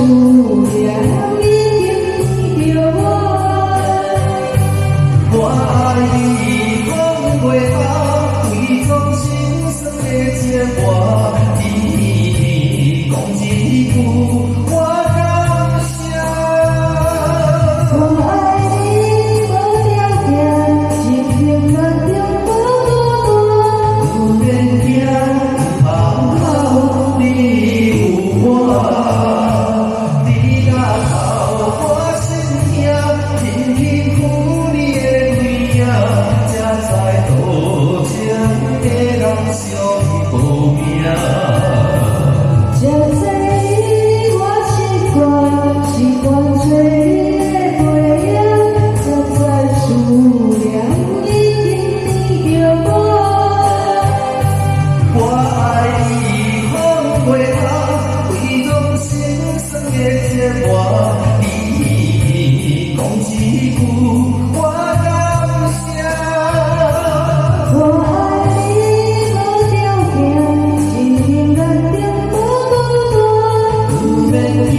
量已经着我。我爱你讲袂透，伪装心酸的折磨。你讲一句，我感谢。我爱你无条件，心情感动无多不免惊，好好你有我。你若靠我心痛，轻轻抚你的泪影，才知多情的人惜无命。这多你我习惯找你的背影，才知思念已经黏着我。我爱你讲袂透，伪装心酸的折磨。你讲一句，我感谢。我爱你无条件，心情感动无多。不免惊。